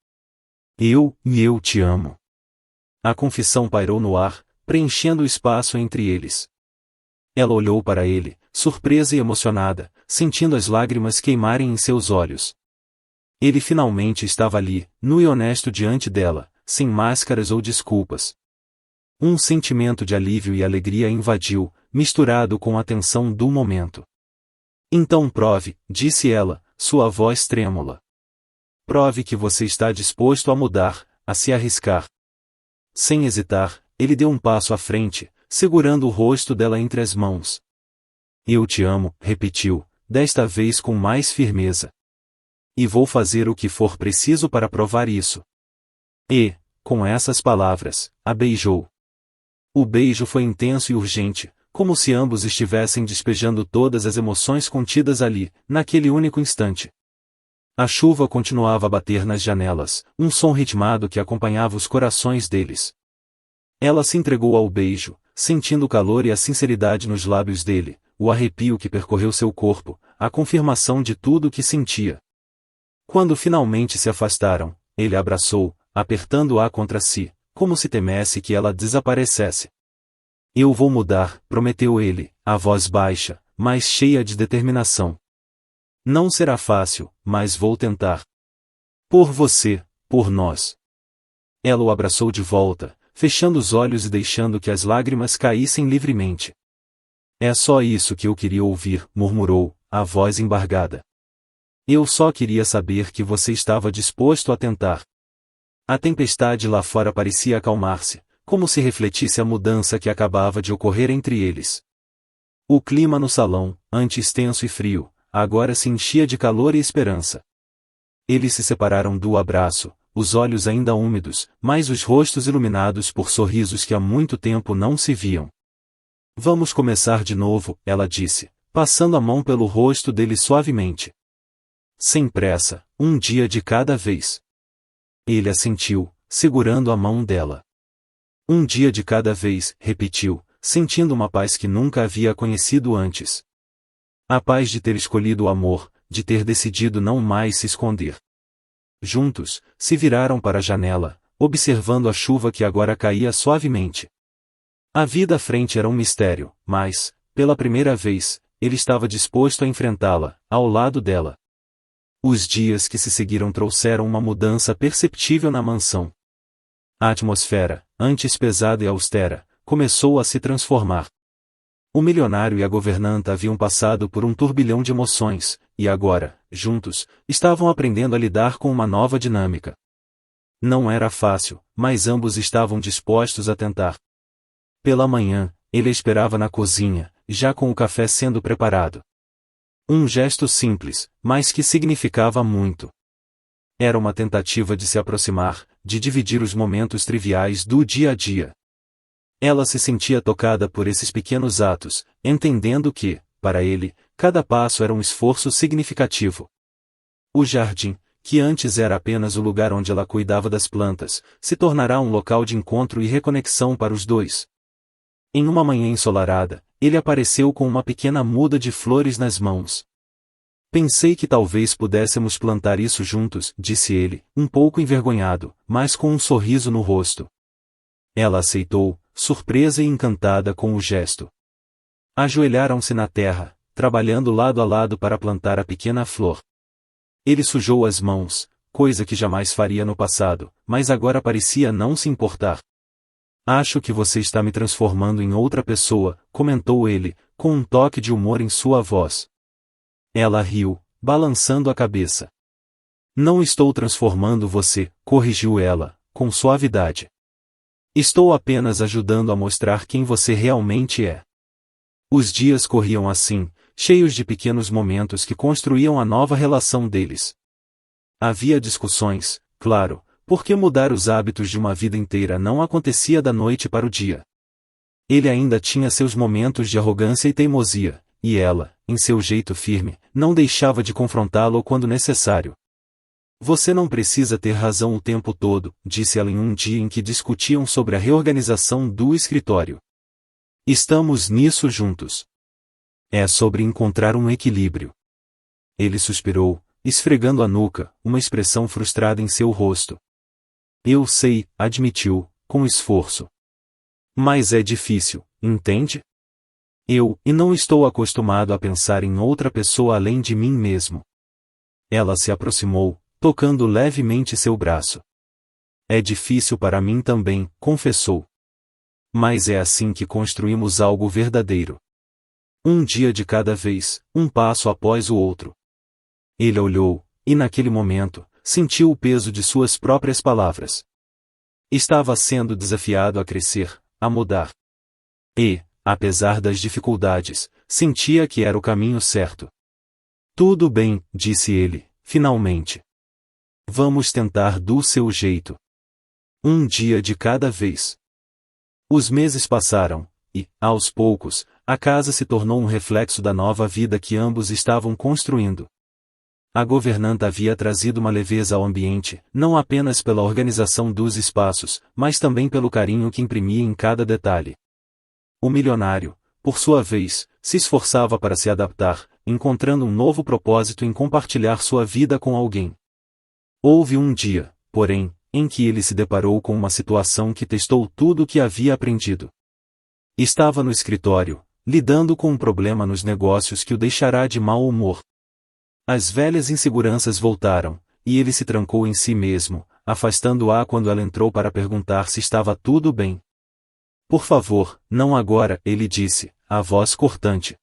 Eu te amo. A confissão pairou no ar, preenchendo o espaço entre eles. Ela olhou para ele, surpresa e emocionada, sentindo as lágrimas queimarem em seus olhos. Ele finalmente estava ali, nu e honesto diante dela, sem máscaras ou desculpas. Um sentimento de alívio e alegria invadiu, misturado com a tensão do momento. Então prove, disse ela, sua voz trêmula. Prove que você está disposto a mudar, a se arriscar. Sem hesitar, ele deu um passo à frente, segurando o rosto dela entre as mãos. Eu te amo, repetiu, desta vez com mais firmeza. E vou fazer o que for preciso para provar isso. E, com essas palavras, a beijou. O beijo foi intenso e urgente, como se ambos estivessem despejando todas as emoções contidas ali, naquele único instante. A chuva continuava a bater nas janelas, um som ritmado que acompanhava os corações deles. Ela se entregou ao beijo, sentindo o calor e a sinceridade nos lábios dele, o arrepio que percorreu seu corpo, a confirmação de tudo o que sentia. Quando finalmente se afastaram, ele a abraçou, apertando-a contra si, como se temesse que ela desaparecesse. Eu vou mudar, prometeu ele, a voz baixa, mas cheia de determinação. Não será fácil, mas vou tentar. Por você, por nós. Ela o abraçou de volta, fechando os olhos e deixando que as lágrimas caíssem livremente. É só isso que eu queria ouvir, murmurou, a voz embargada. Eu só queria saber que você estava disposto a tentar. A tempestade lá fora parecia acalmar-se, como se refletisse a mudança que acabava de ocorrer entre eles. O clima no salão, antes tenso e frio, agora se enchia de calor e esperança. Eles se separaram do abraço, os olhos ainda úmidos, mas os rostos iluminados por sorrisos que há muito tempo não se viam. Vamos começar de novo, ela disse, passando a mão pelo rosto dele suavemente. Sem pressa, um dia de cada vez. Ele assentiu, segurando a mão dela. Um dia de cada vez, repetiu, sentindo uma paz que nunca havia conhecido antes. A paz de ter escolhido o amor, de ter decidido não mais se esconder. Juntos, se viraram para a janela, observando a chuva que agora caía suavemente. A vida à frente era um mistério, mas, pela primeira vez, ele estava disposto a enfrentá-la, ao lado dela. Os dias que se seguiram trouxeram uma mudança perceptível na mansão. A atmosfera, antes pesada e austera, começou a se transformar. O milionário e a governanta haviam passado por um turbilhão de emoções, e agora, juntos, estavam aprendendo a lidar com uma nova dinâmica. Não era fácil, mas ambos estavam dispostos a tentar. Pela manhã, ele a esperava na cozinha, já com o café sendo preparado. Um gesto simples, mas que significava muito. Era uma tentativa de se aproximar, de dividir os momentos triviais do dia a dia. Ela se sentia tocada por esses pequenos atos, entendendo que, para ele, cada passo era um esforço significativo. O jardim, que antes era apenas o lugar onde ela cuidava das plantas, se tornará um local de encontro e reconexão para os dois. Em uma manhã ensolarada, ele apareceu com uma pequena muda de flores nas mãos. Pensei que talvez pudéssemos plantar isso juntos, disse ele, um pouco envergonhado, mas com um sorriso no rosto. Ela aceitou, surpresa e encantada com o gesto. Ajoelharam-se na terra, trabalhando lado a lado para plantar a pequena flor. Ele sujou as mãos, coisa que jamais faria no passado, mas agora parecia não se importar. Acho que você está me transformando em outra pessoa, comentou ele, com um toque de humor em sua voz. Ela riu, balançando a cabeça. Não estou transformando você, corrigiu ela, com suavidade. Estou apenas ajudando a mostrar quem você realmente é. Os dias corriam assim, cheios de pequenos momentos que construíam a nova relação deles. Havia discussões, claro, porque mudar os hábitos de uma vida inteira não acontecia da noite para o dia. Ele ainda tinha seus momentos de arrogância e teimosia, e ela, em seu jeito firme, não deixava de confrontá-lo quando necessário. Você não precisa ter razão o tempo todo, disse ela em um dia em que discutiam sobre a reorganização do escritório. Estamos nisso juntos. É sobre encontrar um equilíbrio. Ele suspirou, esfregando a nuca, uma expressão frustrada em seu rosto. Eu sei, admitiu, com esforço. Mas é difícil, entende? E não estou acostumado a pensar em outra pessoa além de mim mesmo. Ela se aproximou, tocando levemente seu braço. É difícil para mim também, confessou. Mas é assim que construímos algo verdadeiro. Um dia de cada vez, um passo após o outro. Ele olhou, e naquele momento, sentiu o peso de suas próprias palavras. Estava sendo desafiado a crescer, a mudar. E, apesar das dificuldades, sentia que era o caminho certo. Tudo bem, disse ele, finalmente. Vamos tentar do seu jeito. Um dia de cada vez. Os meses passaram, e, aos poucos, a casa se tornou um reflexo da nova vida que ambos estavam construindo. A governanta havia trazido uma leveza ao ambiente, não apenas pela organização dos espaços, mas também pelo carinho que imprimia em cada detalhe. O milionário, por sua vez, se esforçava para se adaptar, encontrando um novo propósito em compartilhar sua vida com alguém. Houve um dia, porém, em que ele se deparou com uma situação que testou tudo o que havia aprendido. Estava no escritório, lidando com um problema nos negócios que o deixará de mau humor. As velhas inseguranças voltaram, e ele se trancou em si mesmo, afastando-a quando ela entrou para perguntar se estava tudo bem. Por favor, não agora, ele disse, a voz cortante.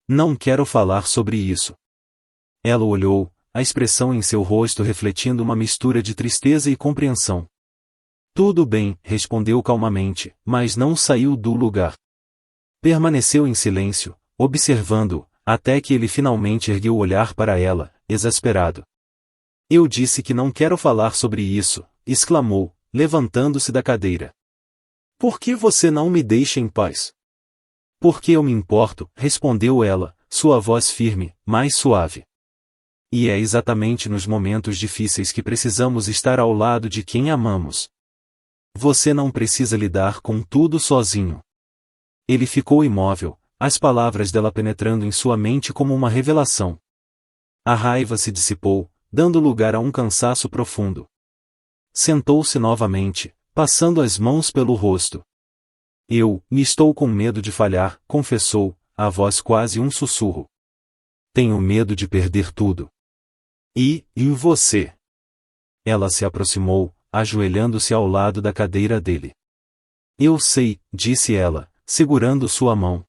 Não quero falar sobre isso. Ela o olhou, a expressão em seu rosto refletindo uma mistura de tristeza e compreensão. Tudo bem, respondeu calmamente, mas não saiu do lugar. Permaneceu em silêncio, observando-o, até que ele finalmente ergueu o olhar para ela, exasperado. Eu disse que não quero falar sobre isso, exclamou, levantando-se da cadeira. Por que você não me deixa em paz? Porque eu me importo, respondeu ela, sua voz firme, mais suave. E é exatamente nos momentos difíceis que precisamos estar ao lado de quem amamos. Você não precisa lidar com tudo sozinho. Ele ficou imóvel, as palavras dela penetrando em sua mente como uma revelação. A raiva se dissipou, dando lugar a um cansaço profundo. Sentou-se novamente, passando as mãos pelo rosto. Me estou com medo de falhar, confessou, a voz quase um sussurro. Tenho medo de perder tudo. E você? Ela se aproximou, ajoelhando-se ao lado da cadeira dele. Eu sei, disse ela, segurando sua mão.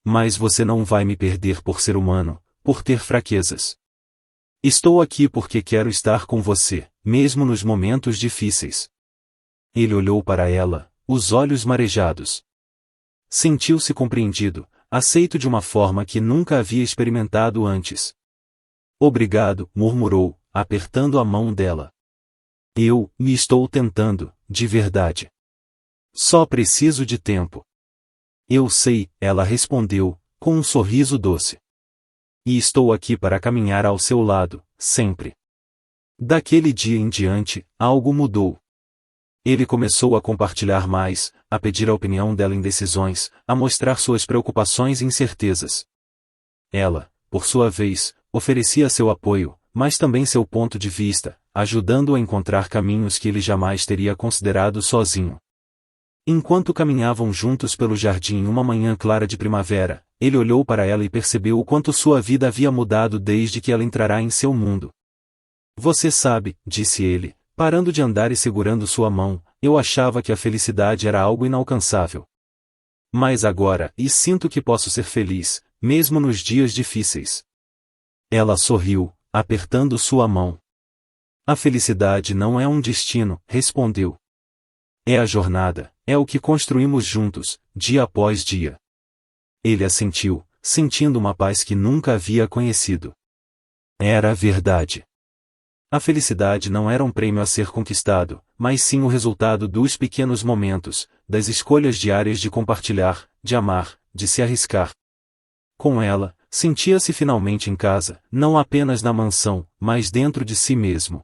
Mas você não vai me perder por ser humano, por ter fraquezas. Estou aqui porque quero estar com você, mesmo nos momentos difíceis. Ele olhou para ela, os olhos marejados. Sentiu-se compreendido, aceito de uma forma que nunca havia experimentado antes. Obrigado, murmurou, apertando a mão dela. Eu estou tentando, de verdade. Só preciso de tempo. Eu sei, ela respondeu, com um sorriso doce. E estou aqui para caminhar ao seu lado, sempre. Daquele dia em diante, algo mudou. Ele começou a compartilhar mais, a pedir a opinião dela em decisões, a mostrar suas preocupações e incertezas. Ela, por sua vez, oferecia seu apoio, mas também seu ponto de vista, ajudando-o a encontrar caminhos que ele jamais teria considerado sozinho. Enquanto caminhavam juntos pelo jardim em uma manhã clara de primavera, ele olhou para ela e percebeu o quanto sua vida havia mudado desde que ela entrara em seu mundo. Você sabe, disse ele, parando de andar e segurando sua mão, eu achava que a felicidade era algo inalcançável. Mas agora, sinto que posso ser feliz, mesmo nos dias difíceis. Ela sorriu, apertando sua mão. A felicidade não é um destino, respondeu. É a jornada, é o que construímos juntos, dia após dia. Ele assentiu, sentindo uma paz que nunca havia conhecido. Era a verdade. A felicidade não era um prêmio a ser conquistado, mas sim o resultado dos pequenos momentos, das escolhas diárias de compartilhar, de amar, de se arriscar. Com ela, sentia-se finalmente em casa, não apenas na mansão, mas dentro de si mesmo.